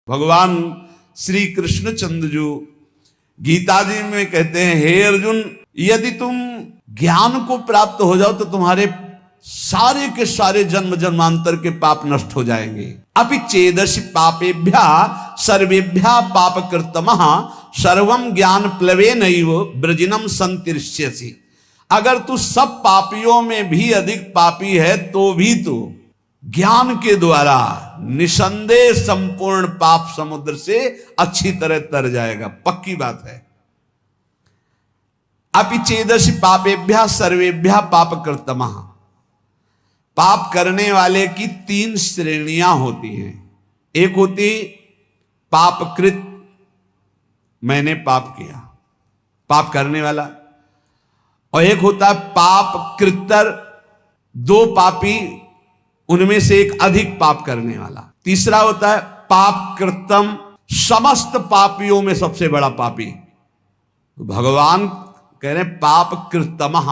भगवान श्री कृष्ण चंद्र जो गीता जी में कहते हैं, हे अर्जुन, यदि तुम ज्ञान को प्राप्त हो जाओ तो तुम्हारे सारे के सारे जन्म जन्मांतर के पाप नष्ट हो जाएंगे। अपि चेदसि पापेभ्या सर्वेभ्या पाप कृतमः सर्वम ज्ञान प्लवेनैव ब्रजिनम संतिष्यसि। अगर तू सब पापियों में भी अधिक पापी है तो भी तू ज्ञान के द्वारा निसंदेह संपूर्ण पाप समुद्र से अच्छी तरह तर जाएगा, पक्की बात है। अपि चेदसि पापेभ्या सर्वेभ्या पाप कृतमः। पाप करने वाले की 3 श्रेणियां होती हैं। एक होती पापकृत, मैंने पाप किया, पाप करने वाला, और एक होता है पाप कृतर, 2 पापी उनमें से एक अधिक पाप करने वाला। तीसरा होता है पाप कृतम, समस्त पापियों में सबसे बड़ा पापी। भगवान कह रहे पाप कृतमः,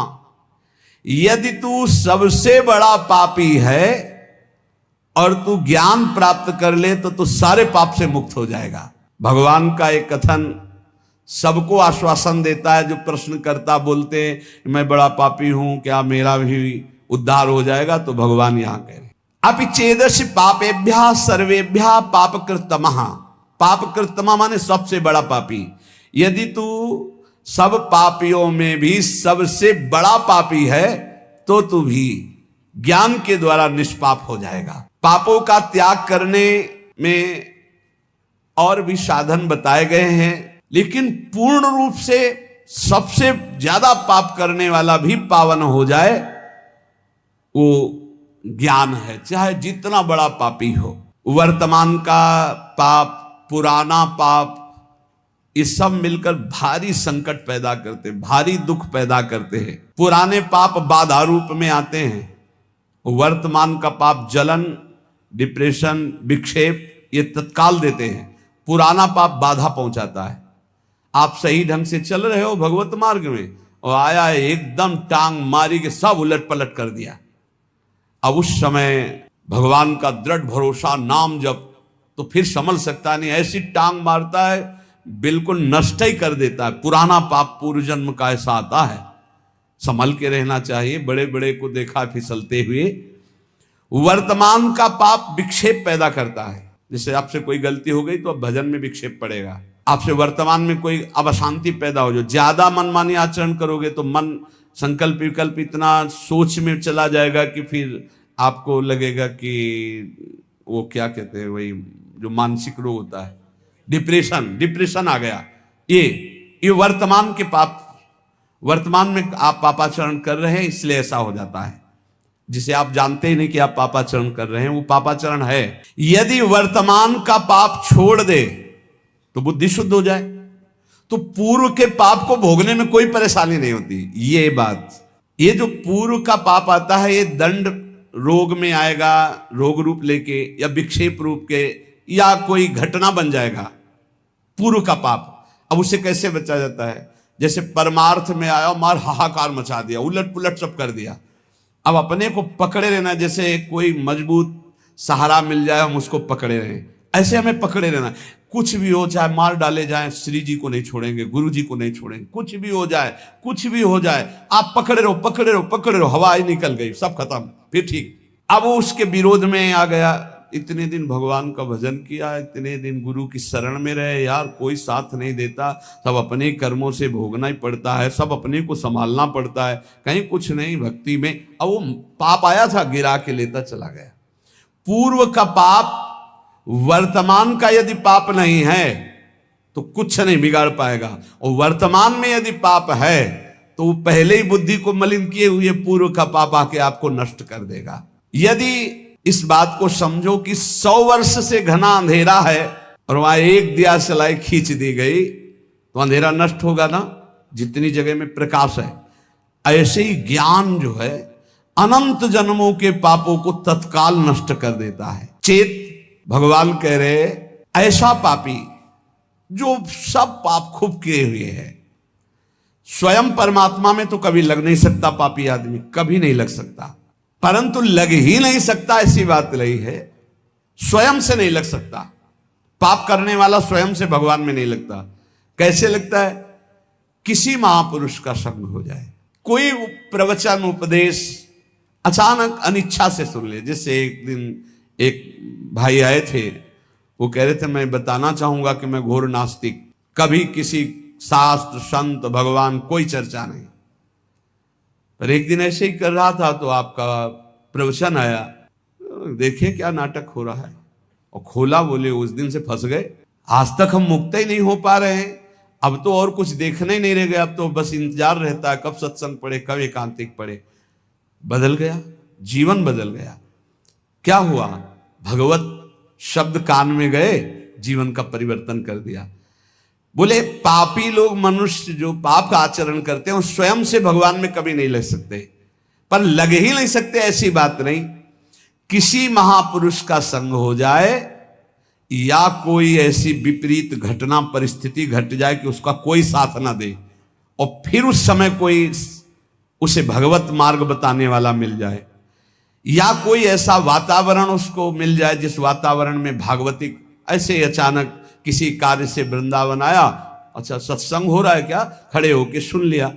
यदि तू सबसे बड़ा पापी है और तू ज्ञान प्राप्त कर ले तो तू सारे पाप से मुक्त हो जाएगा। भगवान का एक कथन सबको आश्वासन देता है। जो प्रश्नकर्ता बोलते हैं मैं बड़ा पापी हूं, क्या मेरा भी उद्धार हो जाएगा? तो भगवान यहां कह रहे अपि चेदसि पापेभ्या सर्वेभ्या पाप कृतमः। पाप कृतमः माने सबसे बड़ा पापी। यदि तू सब पापियों में भी सबसे बड़ा पापी है तो तू भी ज्ञान के द्वारा निष्पाप हो जाएगा। पापों का त्याग करने में और भी साधन बताए गए हैं, लेकिन पूर्ण रूप से सबसे ज्यादा पाप करने वाला भी पावन हो जाए वो ज्ञान है, चाहे जितना बड़ा पापी हो। वर्तमान का पाप, पुराना पाप, ये सब मिलकर भारी संकट पैदा करते, भारी दुख पैदा करते हैं। पुराने पाप बाधा रूप में आते हैं, वर्तमान का पाप जलन, डिप्रेशन, विक्षेप ये तत्काल देते हैं। पुराना पाप बाधा पहुंचाता है। आप सही ढंग से चल रहे हो भगवत मार्ग में और आया एकदम टांग मारी के सब उलट पलट कर दिया। अब उस समय भगवान का दृढ़ भरोसा, नाम जप, तो फिर संभल सकता नहीं। ऐसी टांग मारता है बिल्कुल नष्ट ही कर देता है। पुराना पाप पूर्व जन्म का ऐसा आता है, संभल के रहना चाहिए। बड़े बड़े को देखा फिसलते हुए। वर्तमान का पाप विक्षेप पैदा करता है। जैसे आपसे कोई गलती हो गई तो अब भजन में विक्षेप पड़ेगा। आपसे वर्तमान में कोई अब अशांति पैदा हो, जो ज्यादा मनमानी आचरण करोगे तो मन संकल्प विकल्प इतना सोच में चला जाएगा कि फिर आपको लगेगा कि वो क्या कहते हैं, वही जो मानसिक रोग होता है, डिप्रेशन आ गया। ये वर्तमान के पाप, वर्तमान में आप पापाचरण कर रहे हैं इसलिए ऐसा हो जाता है। जिसे आप जानते ही नहीं कि आप पापाचरण कर रहे हैं, वो पापाचरण है। यदि वर्तमान का पाप छोड़ दे तो बुद्धि शुद्ध हो जाए तो पूर्व के पाप को भोगने में कोई परेशानी नहीं होती। ये बात, ये जो पूर्व का पाप आता है ये दंड रोग में आएगा, रोग रूप लेके, या विक्षेप रूप के, या कोई घटना बन जाएगा पूर्व का पाप। अब उसे कैसे बचा जाता है? जैसे परमार्थ में आया, मार हाहाकार मचा दिया, उलट पुलट सब कर दिया। अब अपने को पकड़े रहना, जैसे कोई मजबूत सहारा मिल जाए हम उसको पकड़े रहें, ऐसे हमें पकड़े रहना। कुछ भी हो, चाहे मार डाले जाए, श्री जी को नहीं छोड़ेंगे, गुरु जी को नहीं छोड़ेंगे। कुछ भी हो जाए, कुछ भी हो जाए, आप पकड़े रहो, पकड़े रहो, पकड़े रहो। हवा ही निकल गई, सब खत्म, फिर ठीक। अब वो उसके विरोध में आ गया। इतने दिन भगवान का भजन किया, इतने दिन गुरु की शरण में रहे, यार कोई साथ नहीं देता, सब अपने कर्मों से भोगना ही पड़ता है, सब अपने को संभालना पड़ता है, कहीं कुछ नहीं भक्ति में। अब वो पाप आया था, गिरा के लेता चला गया। पूर्व का पाप वर्तमान का यदि पाप नहीं है तो कुछ नहीं बिगाड़ पाएगा, और वर्तमान में यदि पाप है तो वो पहले ही बुद्धि को मलिन किए हुए पूर्व का पाप आके आपको नष्ट कर देगा। यदि इस बात को समझो कि 100 वर्ष से घना अंधेरा है और वहां एक दिया सलाई खींच दी गई तो अंधेरा नष्ट होगा ना, जितनी जगह में प्रकाश है। ऐसे ही ज्ञान जो है अनंत जन्मों के पापों को तत्काल नष्ट कर देता है। चेत भगवान कह रहे ऐसा पापी जो सब पाप खूब किए हुए है, स्वयं परमात्मा में तो कभी लग नहीं सकता पापी आदमी, कभी नहीं लग सकता। परंतु लग ही नहीं सकता ऐसी बात नहीं है, स्वयं से नहीं लग सकता। पाप करने वाला स्वयं से भगवान में नहीं लगता। कैसे लगता है? किसी महापुरुष का संग हो जाए, कोई प्रवचन उपदेश अचानक अनिच्छा से सुन ले। जैसे एक दिन एक भाई आए थे, वो कह रहे थे मैं बताना चाहूंगा कि मैं घोर नास्तिक, कभी किसी शास्त्र संत भगवान कोई चर्चा नहीं। पर एक दिन ऐसे ही कर रहा था तो आपका प्रवचन आया, देखिए क्या नाटक हो रहा है, और खोला, बोले उस दिन से फंस गए। आज तक हम मुक्त ही नहीं हो पा रहे हैं, अब तो और कुछ देखने ही नहीं रह गया, अब तो बस इंतजार रहता है कब सत्संग पढ़े, कब एकांतिक पढ़े। बदल गया, जीवन बदल गया। क्या हुआ? भगवत शब्द कान में गए, जीवन का परिवर्तन कर दिया। बोले पापी लोग, मनुष्य जो पाप का आचरण करते हैं, वो स्वयं से भगवान में कभी नहीं लग सकते। पर लग ही नहीं सकते ऐसी बात नहीं, किसी महापुरुष का संग हो जाए या कोई ऐसी विपरीत घटना परिस्थिति घट जाए कि उसका कोई साथ ना दे, और फिर उस समय कोई उसे भगवत मार्ग बताने वाला मिल जाए, या कोई ऐसा वातावरण उसको मिल जाए जिस वातावरण में भागवतिक, ऐसे अचानक किसी कार्य से वृंदावन आया, अच्छा सत्संग हो रहा है क्या, खड़े होके सुन लिया,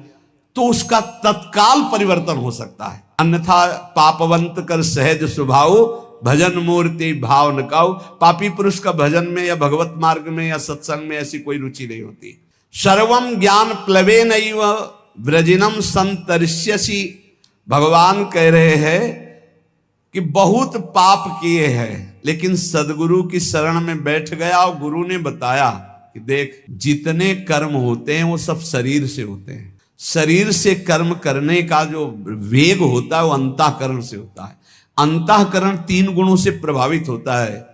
तो उसका तत्काल परिवर्तन हो सकता है। अन्यथा पापवंत कर सहज स्वभाव, भजन मूर्ति भाव न काऊ। पापी पुरुष का भजन में या भगवत मार्ग में या सत्संग में ऐसी कोई रुचि नहीं होती। सर्वम ज्ञान प्लवे नैव व्रजिनम संतरिष्यसि। भगवान कह रहे हैं कि बहुत पाप किए हैं, लेकिन सदगुरु की शरण में बैठ गया और गुरु ने बताया कि देख, जितने कर्म होते हैं वो सब शरीर से होते हैं। शरीर से कर्म करने का जो वेग होता है वो अंतःकरण से होता है। अंतःकरण 3 गुणों से प्रभावित होता है,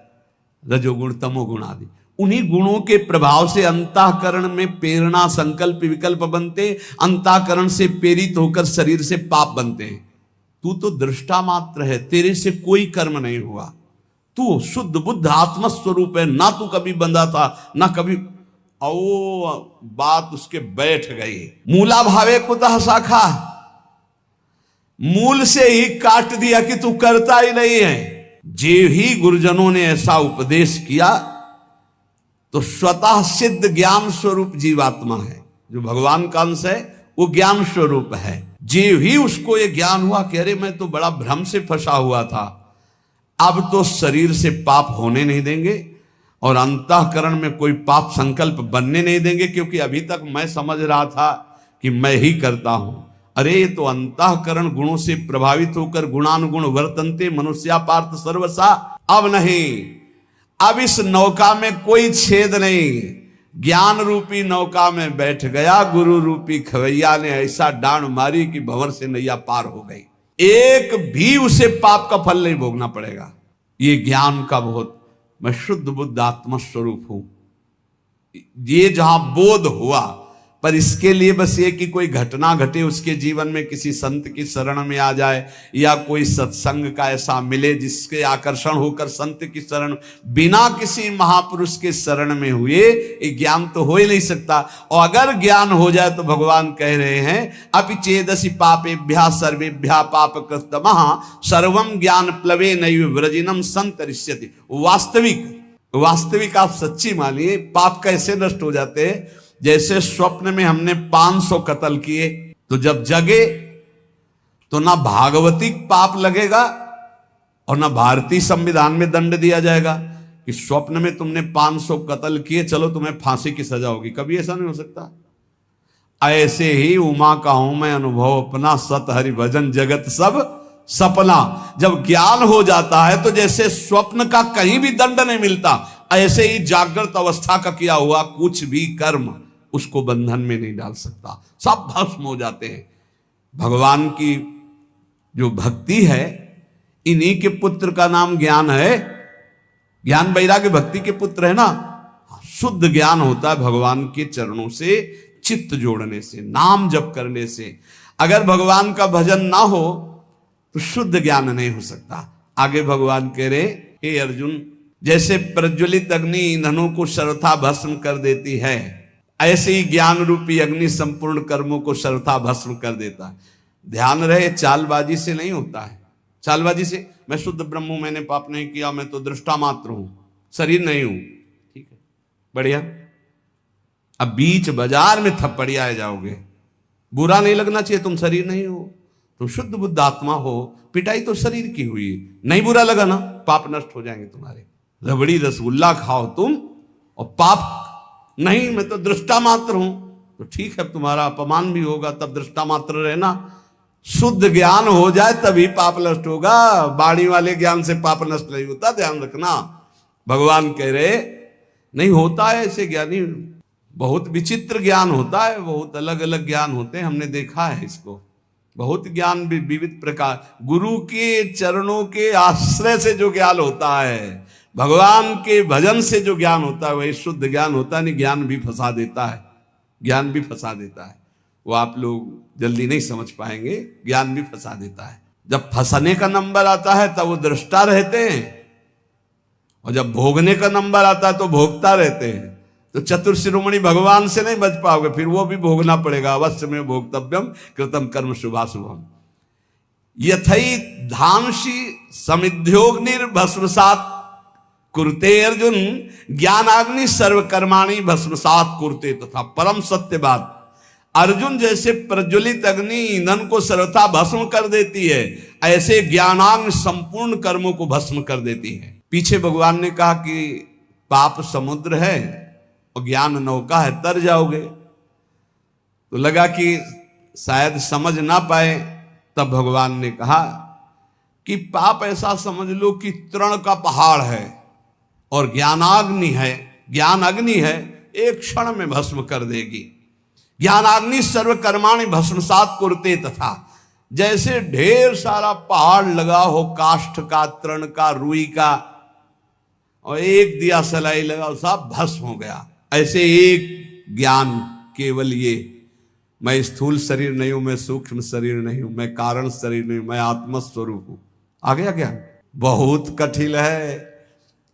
रजोगुण तमोगुण आदि। उन्हीं गुणों के प्रभाव से अंतःकरण में प्रेरणा संकल्प विकल्प बनते, अंतःकरण से प्रेरित होकर शरीर से पाप बनते हैं। तू तो दृष्टा मात्र है, तेरे से कोई कर्म नहीं हुआ, तू शुद्ध बुद्ध आत्मस्वरूप है, ना तू कभी बंधा था ना कभी। ओ बात उसके बैठ गई। मूला भावे कुतः शाखा, मूल से ही काट दिया कि तू करता ही नहीं है। जे ही गुरुजनों ने ऐसा उपदेश किया तो स्वतः सिद्ध ज्ञान स्वरूप जीवात्मा है, जो भगवान का अंश है वो ज्ञान स्वरूप है। जे ही उसको ये ज्ञान हुआ कि अरे मैं तो बड़ा भ्रम से फंसा हुआ था, अब तो शरीर से पाप होने नहीं देंगे और अंतःकरण में कोई पाप संकल्प बनने नहीं देंगे, क्योंकि अभी तक मैं समझ रहा था कि मैं ही करता हूं। अरे ये तो अंतःकरण गुणों से प्रभावित होकर गुणानुगुण वर्तन्ते मनुष्या पार्थ सर्वसा। अब नहीं, अब इस नौका में कोई छेद नहीं, ज्ञान रूपी नौका में बैठ गया। गुरु रूपी खवैया ने ऐसा डांड मारी कि भंवर से नैया पार हो गई। एक भी उसे पाप का फल नहीं भोगना पड़ेगा। ये ज्ञान का बहुत, मैं शुद्ध बुद्ध आत्मा स्वरूप हूं, ये जहां बोध हुआ। पर इसके लिए बस ये कि कोई घटना घटे उसके जीवन में, किसी संत की शरण में आ जाए, या कोई सत्संग का ऐसा मिले जिसके आकर्षण होकर संत की शरण, बिना किसी महापुरुष के शरण में हुए ये ज्ञान तो हो ही नहीं सकता। और अगर ज्ञान हो जाए तो भगवान कह रहे हैं अपि चेदसि पापेभ्यः सर्वेभ्यः पापकृतमः सर्वम ज्ञान प्लवे नैव व्रजिनम संतरिष्यति। वास्तविक आप सच्ची मानिए, पाप कैसे नष्ट हो जाते हैं। जैसे स्वप्न में हमने 500 कत्ल किए, तो जब जगे तो ना भागवतिक पाप लगेगा और ना भारतीय संविधान में दंड दिया जाएगा कि स्वप्न में तुमने 500 कत्ल किए, चलो तुम्हें फांसी की सजा होगी। कभी ऐसा नहीं हो सकता। ऐसे ही उमा का हूं मैं अनुभव अपना, सत हरि भजन जगत सब सपना। जब ज्ञान हो जाता है तो जैसे स्वप्न का कहीं भी दंड नहीं मिलता, ऐसे ही जागृत अवस्था का किया हुआ कुछ भी कर्म उसको बंधन में नहीं डाल सकता, सब भस्म हो जाते हैं। भगवान की जो भक्ति है, इन्हीं के पुत्र का नाम ज्ञान है। ज्ञान वैराग्य भक्ति के पुत्र है ना। शुद्ध ज्ञान होता है भगवान के चरणों से चित्त जोड़ने से, नाम जप करने से। अगर भगवान का भजन ना हो तो शुद्ध ज्ञान नहीं हो सकता। आगे भगवान कह रहे, हे अर्जुन, जैसे प्रज्वलित अग्नि ईंधनों को सर्वथा भस्म कर देती है, ऐसे ही ज्ञान रूपी अग्नि संपूर्ण कर्मों को सर्वथा भस्म कर देता है। ध्यान रहे, चालबाजी से नहीं होता है। चालबाजी से मैं शुद्ध ब्रह्म हूं, मैंने पाप नहीं किया, मैं तो दृष्टा मात्र हूं, शरीर नहीं हूं, ठीक है। बढ़िया। अब बीच बाजार में थप्पड़िया जाओगे, बुरा नहीं लगना चाहिए, तुम शरीर नहीं हो, तुम शुद्ध बुद्ध आत्मा हो, पिटाई तो शरीर की हुई, नहीं बुरा लगा ना, पाप नष्ट हो जाएंगे तुम्हारे। रबड़ी रसगुल्ला खाओ तुम और पाप नहीं, मैं तो दृष्टा मात्र हूं, तो ठीक है, तुम्हारा अपमान भी होगा, तब दृष्टा मात्र रहना। शुद्ध ज्ञान हो जाए तभी पाप नष्ट होगा, बाणी वाले ज्ञान से पाप नष्ट नहीं होता, ध्यान रखना। भगवान कह रहे नहीं होता है ऐसे ज्ञानी, बहुत विचित्र ज्ञान होता है, बहुत अलग अलग ज्ञान होते हैं, हमने देखा है इसको, बहुत ज्ञान भी विविध प्रकार, गुरु के चरणों के आश्रय से जो ज्ञान होता है, भगवान के भजन से जो ज्ञान होता है वही शुद्ध ज्ञान होता है। नहीं, ज्ञान भी फंसा देता है, ज्ञान भी फंसा देता है, वो आप लोग जल्दी नहीं समझ पाएंगे, ज्ञान भी फंसा देता है। जब फंसने का नंबर आता है तब वो दृष्टा रहते हैं, और जब भोगने का नंबर आता है तो भोगता रहते हैं। तो चतुर शिरोमणि भगवान से नहीं बच पाओगे, फिर वो भी भोगना पड़ेगा। अवश्य में भोक्तव्यम कृतम कर्म शुभाशुभम। यथई धामसी समिध्योग्निर्भस्मसात् कुरुते अर्जुन, ज्ञानाग्नि सर्वकर्माणि भस्मसात् कुरुते। तथा परम सत्य बात, अर्जुन जैसे प्रज्वलित अग्नि ईंधन को सर्वथा भस्म कर देती है, ऐसे ज्ञानाग्नि संपूर्ण कर्मों को भस्म कर देती है। पीछे भगवान ने कहा कि पाप समुद्र है और ज्ञान नौका है, तर जाओगे। तो लगा कि शायद समझ ना पाए, तब भगवान ने कहा कि पाप ऐसा समझ लो कि तृण का पहाड़ है और ज्ञानाग्नि है, ज्ञान अग्नि है, एक क्षण में भस्म कर देगी। ज्ञानाग्नि सर्वकर्माणि भस्मसात् कुरुते। तथा जैसे ढेर सारा पहाड़ लगा हो, काष्ठ का, तृण का, रुई का, और एक दिया सलाई लगा, सब भस्म हो गया, ऐसे एक ज्ञान केवल ये, मैं स्थूल शरीर नहीं हूं, मैं सूक्ष्म शरीर नहीं हूं, मैं कारण शरीर नहीं हूं, मैं आत्मस्वरूप हूं, आ गया ज्ञान। बहुत कठिन है,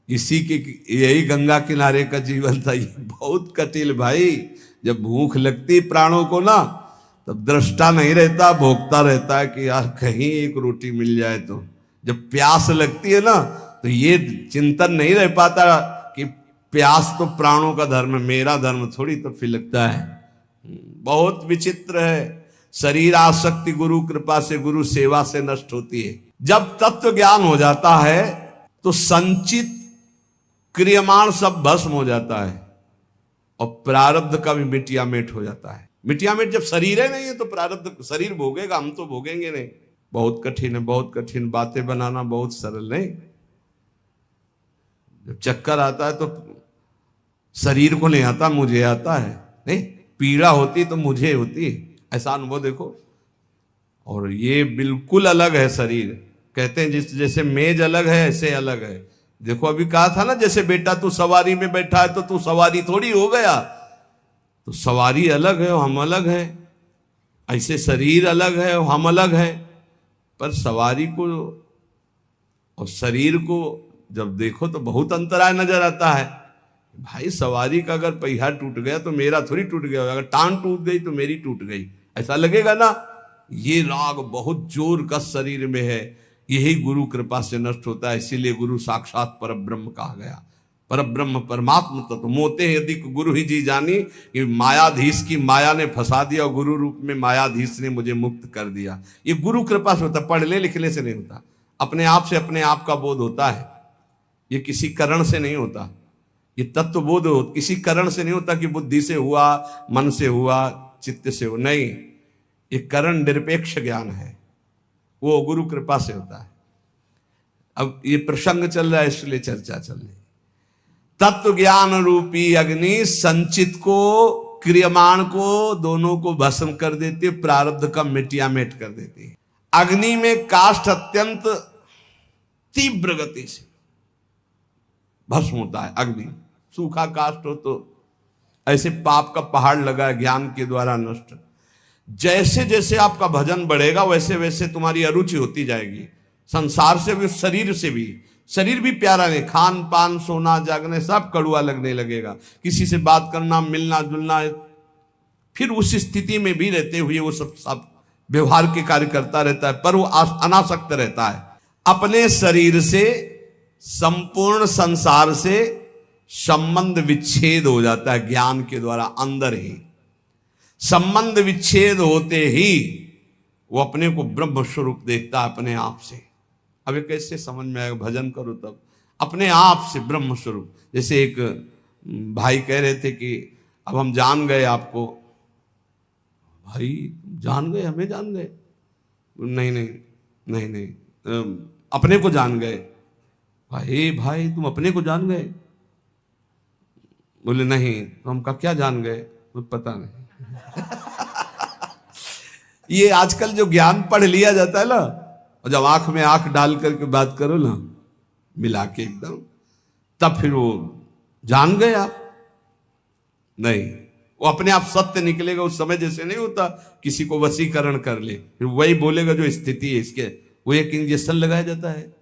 इसी के यही गंगा किनारे का जीवन था, ये बहुत कठिन भाई। जब भूख लगती प्राणों को ना, तब दृष्टा नहीं रहता, भोगता रहता है कि यार कहीं एक रोटी मिल जाए। तो जब प्यास लगती है ना, तो ये चिंतन नहीं रह पाता कि प्यास तो प्राणों का धर्म है, मेरा धर्म थोड़ी, तो फिर लगता है बहुत विचित्र है। शरीर आसक्ति गुरु कृपा से, गुरु सेवा से नष्ट होती है। जब तत्व ज्ञान हो जाता है तो संचित क्रियमाण सब भस्म हो जाता है, और प्रारब्ध का भी मिटिया मेट हो जाता है। मिटिया मेट जब शरीर है नहीं है तो प्रारब्ध शरीर भोगेगा, हम तो भोगेंगे नहीं। बहुत कठिन है, बहुत कठिन। बातें बनाना बहुत सरल नहीं। जब चक्कर आता है तो शरीर को नहीं आता, मुझे आता है। नहीं, पीड़ा होती तो मुझे होती, ऐसा अनुभव देखो। और ये बिल्कुल अलग है शरीर। कहते हैं जैसे मेज अलग है ऐसे अलग है। देखो अभी कहा था ना, जैसे बेटा तू सवारी में बैठा है तो तू सवारी थोड़ी हो गया, तो सवारी अलग है और हम अलग है। ऐसे शरीर अलग है और हम अलग है। पर सवारी को और शरीर को जब देखो तो बहुत अंतराय नजर आता है। भाई सवारी का अगर पहिया टूट गया तो मेरा थोड़ी टूट गया, अगर टांग टूट गई तो मेरी टूट गई, ऐसा लगेगा ना। ये राग बहुत जोर का शरीर में है, यही गुरु कृपा से नष्ट होता है। इसीलिए गुरु साक्षात परब्रह्म कहा गया। परब्रह्म परमात्मा तत्व मोते हैं यदि गुरु ही जी जानी, कि मायाधीश की माया ने फंसा दिया और गुरु रूप में मायाधीश ने मुझे मुक्त कर दिया। ये गुरु कृपा से होता, पढ़ने लिखने से नहीं होता। अपने आप से अपने आप का बोध होता है, ये किसी करण से नहीं होता। ये तत्व बोध किसी करण से नहीं होता कि बुद्धि से हुआ, मन से हुआ, चित्त से हो, नहीं। ये करण निरपेक्ष ज्ञान है, वो गुरु कृपा से होता है। अब ये प्रसंग चल रहा है इसलिए चर्चा चल रही। तत्व ज्ञान रूपी अग्नि संचित को, क्रियमाण को, दोनों को भस्म कर देती है, प्रारब्ध का मिटिया मेट कर देती है। अग्नि में काष्ठ अत्यंत तीव्र गति से भस्म होता है। अग्नि सूखा काष्ठ हो तो ऐसे पाप का पहाड़ लगा है, ज्ञान के द्वारा नष्ट। जैसे जैसे आपका भजन बढ़ेगा वैसे वैसे तुम्हारी अरुचि होती जाएगी, संसार से भी, शरीर से भी। शरीर भी प्यारा नहीं, खान पान सोना जागने सब कड़ुआ लगने लगेगा। किसी से बात करना, मिलना जुलना, फिर उस स्थिति में भी रहते हुए वो सब व्यवहार के कार्य करता रहता है, पर वो अनासक्त रहता है। अपने शरीर से, संपूर्ण संसार से, संबंध विच्छेद हो जाता है ज्ञान के द्वारा अंदर ही। संबंध विच्छेद होते ही वो अपने को ब्रह्म स्वरूप देखता है अपने आप से। अब ये कैसे समझ में आएगा? भजन करो तब अपने आप से ब्रह्म स्वरूप। जैसे एक भाई कह रहे थे कि अब हम जान गए आपको। भाई जान गए? हमें जान गए? नहीं नहीं नहीं नहीं, अपने को जान गए। भाई तुम अपने को जान गए? बोले नहीं। तो हम कहा क्या जान गए? मुझे पता नहीं। ये आजकल जो ज्ञान पढ़ लिया जाता है ना, और जब आंख में आंख डाल करके बात करो ना, मिला के एकदम, तब फिर वो जान गए आप। नहीं, वो अपने आप सत्य निकलेगा उस समय। जैसे नहीं होता किसी को वशीकरण कर ले, फिर वही बोलेगा जो स्थिति है इसके। वो एक इंजेक्शन लगाया जाता है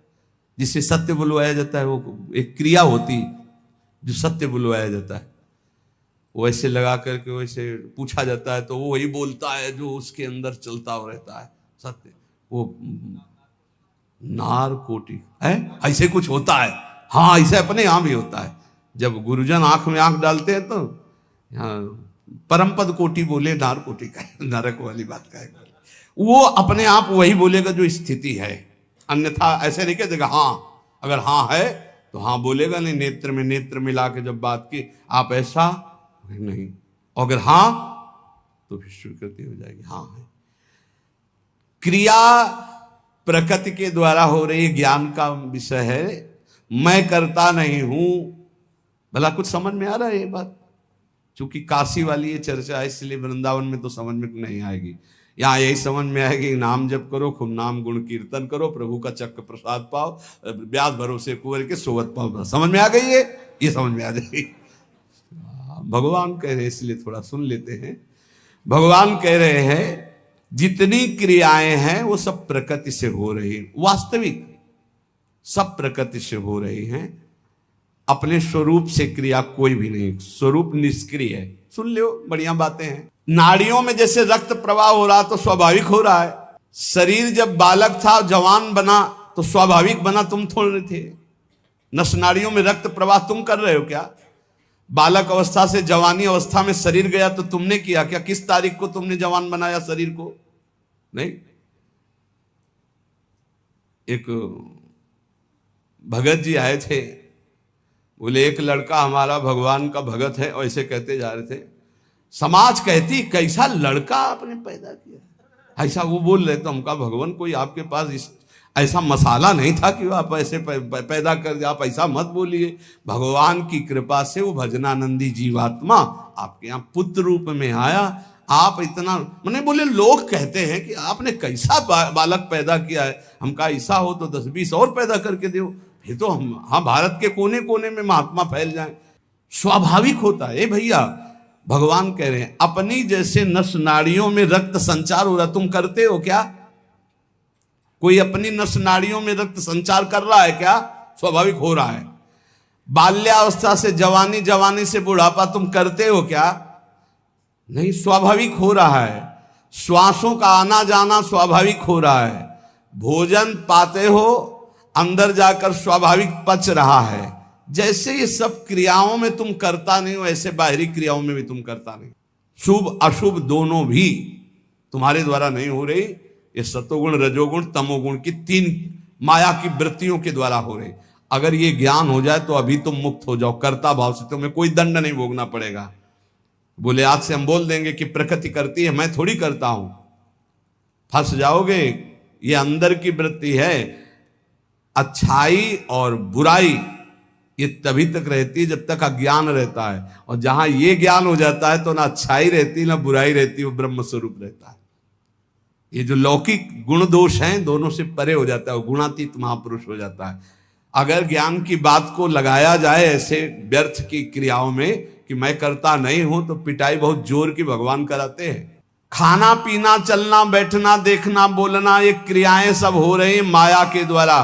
जिससे सत्य बुलवाया जाता है। वो एक क्रिया होती जो सत्य बुलवाया जाता है। वैसे लगा करके वैसे पूछा जाता है तो वो वही बोलता है जो उसके अंदर चलता हो रहता है सत्य। वो नारकोटिक है, ऐसे कुछ होता है। हाँ, ऐसे अपने यहां भी होता है। जब गुरुजन आंख में आंख डालते हैं तो यहाँ परम पद कोटि बोले, नारकोटिक है, नरक वाली बात का है। वो अपने आप वही बोलेगा जो स्थिति है। अन्यथा ऐसे नहीं कह देगा हाँ, अगर हाँ है तो हाँ बोलेगा, नहीं नेत्र में नेत्र मिला के जब बात की आप ऐसा नहीं, अगर हाँ तो फिर स्वीकृति हो जाएगी हाँ है। क्रिया प्रकृति के द्वारा हो रही ज्ञान का विषय है। मैं करता नहीं हूं। भला कुछ समझ में आ रहा है ये बात? चूंकि काशी वाली ये चर्चा है इसलिए वृंदावन में तो समझ में नहीं आएगी। यहाँ यही समझ में आएगी, नाम जप करो, खूब नाम गुण कीर्तन करो, प्रभु का चक्र प्रसाद पाओ, ब्याज भरोसे कुंवर के सोवत पाओ। समझ में आ गई ये समझ में आ जाएगी। भगवान कह रहे हैं, इसलिए थोड़ा सुन लेते हैं। भगवान कह रहे हैं जितनी क्रियाएं हैं वो सब प्रकृति से हो रही हैं। वास्तविक सब प्रकृति से हो रही हैं। अपने स्वरूप से क्रिया कोई भी नहीं, स्वरूप निष्क्रिय है। सुन लो, बढ़िया बातें हैं। नाड़ियों में जैसे रक्त प्रवाह हो रहा तो स्वाभाविक हो रहा है। शरीर जब बालक था जवान बना तो स्वाभाविक बना, तुम थोड़े थे। नस नाड़ियों में रक्त प्रवाह तुम कर रहे हो क्या? बालक अवस्था से जवानी अवस्था में शरीर गया तो तुमने किया क्या? किस तारीख को तुमने जवान बनाया शरीर को? नहीं। एक भगत जी आए थे, बोले एक लड़का हमारा भगवान का भगत है, और ऐसे कहते जा रहे थे। समाज कहती कैसा लड़का आपने पैदा किया, ऐसा वो बोल रहे। तो हमका भगवान कोई आपके पास ऐसा मसाला नहीं था कि आप ऐसे पैदा कर, आप ऐसा मत बोलिए। भगवान की कृपा से वो भजनानंदी जीवात्मा आपके यहाँ पुत्र रूप में आया। आप इतना मैंने बोले, लोग कहते हैं कि आपने कैसा बालक पैदा किया है। हमका ऐसा हो तो 10-20 और पैदा करके दो, फिर तो हम हाँ भारत के कोने कोने में महात्मा फैल जाएं। स्वाभाविक होता है भैया। भगवान कह रहे हैं अपनी जैसे नस नाड़ियों में रक्त संचार हो रहा, तुम करते हो क्या? कोई अपनी नस नाड़ियों में रक्त संचार कर रहा है क्या? स्वाभाविक हो रहा है। बाल्यावस्था से जवानी, जवानी से बुढ़ापा तुम करते हो क्या? नहीं, स्वाभाविक हो रहा है। श्वासों का आना जाना स्वाभाविक हो रहा है। भोजन पाते हो, अंदर जाकर स्वाभाविक पच रहा है। जैसे ये सब क्रियाओं में तुम करता नहीं हो, ऐसे बाहरी क्रियाओं में भी तुम करता नहीं। शुभ अशुभ दोनों भी तुम्हारे द्वारा नहीं हो रही। ये सतोगुण, रजोगुण, तमोगुण की 3 माया की वृत्तियों के द्वारा हो रही। अगर ये ज्ञान हो जाए तो अभी तुम मुक्त हो जाओ कर्ता भाव से, तुम्हें कोई दंड नहीं भोगना पड़ेगा। बोले आज से हम बोल देंगे कि प्रकृति करती है, मैं थोड़ी करता हूं, फंस जाओगे। ये अंदर की वृत्ति है। अच्छाई और बुराई ये तभी तक रहती है जब तक अज्ञान रहता है, और जहां ये ज्ञान हो जाता है तो ना अच्छाई रहती ना बुराई रहती, वो ब्रह्म स्वरूप रहता है। ये जो लौकिक गुण दोष हैं दोनों से परे हो जाता है, वो गुणातीत महापुरुष हो जाता है। अगर ज्ञान की बात को लगाया जाए ऐसे व्यर्थ की क्रियाओं में कि मैं करता नहीं हूं, तो पिटाई बहुत जोर की भगवान कराते हैं। खाना पीना, चलना बैठना, देखना बोलना, ये क्रियाएं सब हो रही माया के द्वारा,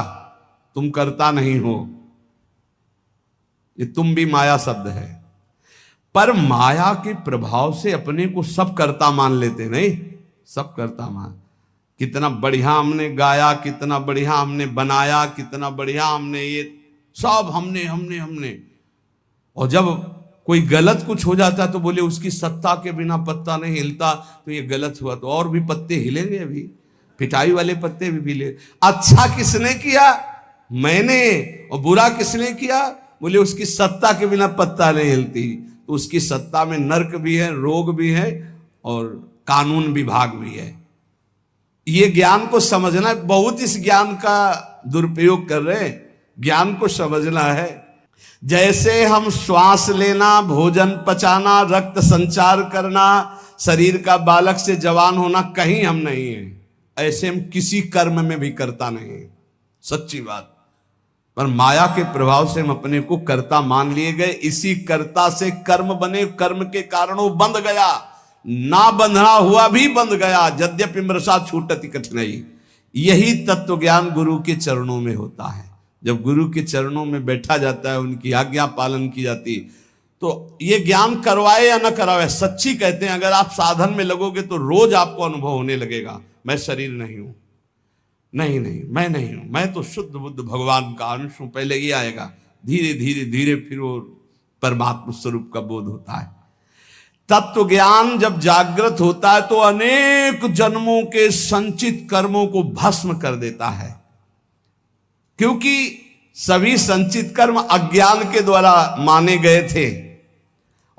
तुम करता नहीं हो। ये तुम भी माया शब्द है। पर माया के प्रभाव से अपने को सब करता मान लेते नहीं, सब करता मान। कितना बढ़िया हमने गाया, कितना बढ़िया हमने बनाया, कितना बढ़िया हमने ये सब हमने हमने हमने और जब कोई गलत कुछ हो जाता तो बोले उसकी सत्ता के बिना पत्ता नहीं हिलता, तो ये गलत हुआ तो और भी पत्ते हिलेंगे, अभी पिटाई वाले पत्ते भी हिले। अच्छा किसने किया? मैंने। और बुरा किसने किया? बोले उसकी सत्ता के बिना पत्ता नहीं हिलती। तो उसकी सत्ता में नर्क भी है, रोग भी है और कानून विभाग भी है। ये ज्ञान को समझना, बहुत इस ज्ञान का दुरुपयोग कर रहे हैं। ज्ञान को समझना है। जैसे हम श्वास लेना, भोजन पचाना, रक्त संचार करना, शरीर का बालक से जवान होना कहीं हम नहीं है, ऐसे हम किसी कर्म में भी करता नहीं, सच्ची बात। पर माया के प्रभाव से हम अपने को कर्ता मान लिए गए। इसी कर्ता से कर्म बने, कर्म के कारण वो बंध गया, ना बंधना हुआ भी बंध गया। यद्यपि मृषा छूटति कठिनाई। यही तत्व ज्ञान गुरु के चरणों में होता है। जब गुरु के चरणों में बैठा जाता है, उनकी आज्ञा पालन की जाती, तो ये ज्ञान करवाए या ना करवाए, सच्ची कहते हैं अगर आप साधन में लगोगे तो रोज आपको अनुभव होने लगेगा, मैं शरीर नहीं हूं, नहीं मैं नहीं हूं, मैं तो शुद्ध बुद्ध भगवान का अंश हूं। पहले ये आएगा, धीरे धीरे धीरे फिर वो परमात्मा स्वरूप का बोध होता है। तत्व ज्ञान जब जागृत होता है तो अनेक जन्मों के संचित कर्मों को भस्म कर देता है, क्योंकि सभी संचित कर्म अज्ञान के द्वारा माने गए थे।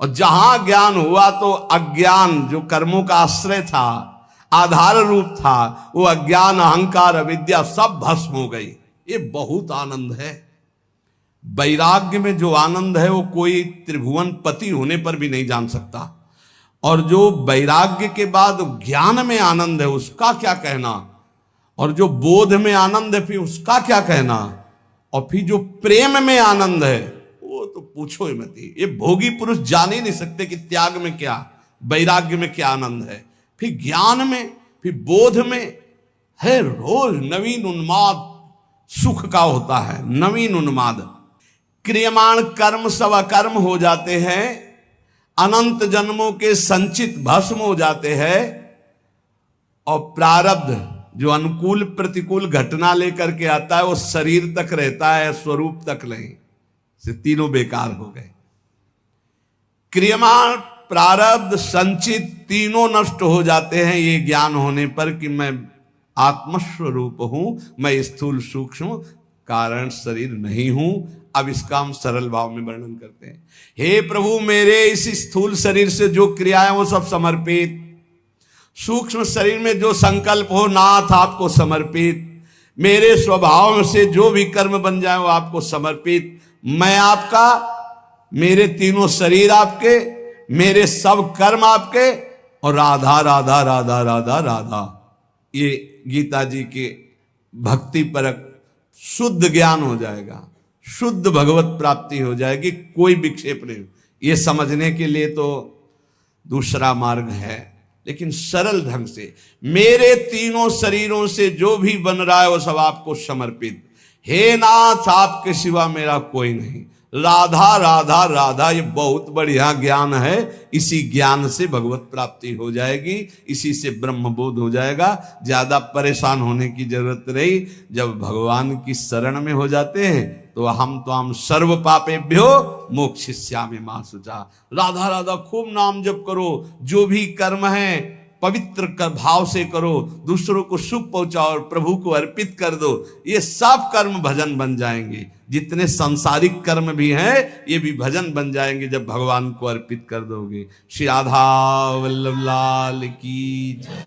और जहां ज्ञान हुआ तो अज्ञान जो कर्मों का आश्रय था, आधार रूप था, वो अज्ञान, अहंकार, अविद्या सब भस्म हो गई। ये बहुत आनंद है। वैराग्य में जो आनंद है वो कोई त्रिभुवन पति होने पर भी नहीं जान सकता। और जो वैराग्य के बाद ज्ञान में आनंद है उसका क्या कहना, और जो बोध में आनंद है फिर उसका क्या कहना, और फिर जो प्रेम में आनंद है वो तो पूछो ही मत। ये भोगी पुरुष जान ही नहीं सकते कि त्याग में क्या, वैराग्य में क्या आनंद है। फिर ज्ञान में, फिर बोध में है रोज नवीन उन्माद सुख का होता है, नवीन उन्माद। क्रियमाण कर्म सब अकर्म हो जाते हैं, अनंत जन्मों के संचित भस्म हो जाते हैं, और प्रारब्ध जो अनुकूल प्रतिकूल घटना लेकर के आता है वो शरीर तक रहता है, स्वरूप तक नहीं, से तीनों बेकार हो गए। क्रियमाण, प्रारब्ध, संचित तीनों नष्ट हो जाते हैं ये ज्ञान होने पर कि मैं आत्मस्वरूप हूं, मैं स्थूल सूक्ष्म कारण शरीर नहीं हूं। अब इसका हम सरल भाव में वर्णन करते हैं। हे प्रभु, मेरे इस स्थूल शरीर से जो क्रियाएं वो सब समर्पित, सूक्ष्म शरीर में जो संकल्प हो नाथ आपको समर्पित, मेरे स्वभाव से जो भी कर्म बन जाए वो आपको समर्पित। मैं आपका, मेरे तीनों शरीर आपके, मेरे सब कर्म आपके, और राधा राधा राधा राधा राधा। ये गीता जी के भक्ति परक शुद्ध ज्ञान हो जाएगा, शुद्ध भगवत प्राप्ति हो जाएगी, कोई विक्षेप नहीं। ये समझने के लिए तो दूसरा मार्ग है, लेकिन सरल ढंग से मेरे तीनों शरीरों से जो भी बन रहा है वो सब आपको समर्पित। हे नाथ, आपके सिवा मेरा कोई नहीं। राधा राधा राधा, ये बहुत बढ़िया ज्ञान है। इसी ज्ञान से भगवत प्राप्ति हो जाएगी, इसी से ब्रह्म बोध हो जाएगा। ज्यादा परेशान होने की जरूरत नहीं। जब भगवान की शरण में हो जाते हैं तो हम सर्व पापेभ्यो मोक्षयिष्यामि मा शुचा। राधा राधा खूब नाम जप करो, जो भी कर्म है पवित्र कर भाव से करो, दूसरों को सुख पहुंचाओ और प्रभु को अर्पित कर दो। ये सब कर्म भजन बन जाएंगे। जितने सांसारिक कर्म भी हैं ये भी भजन बन जाएंगे जब भगवान को अर्पित कर दोगे। श्री राधा वल्लभ लाल की जय।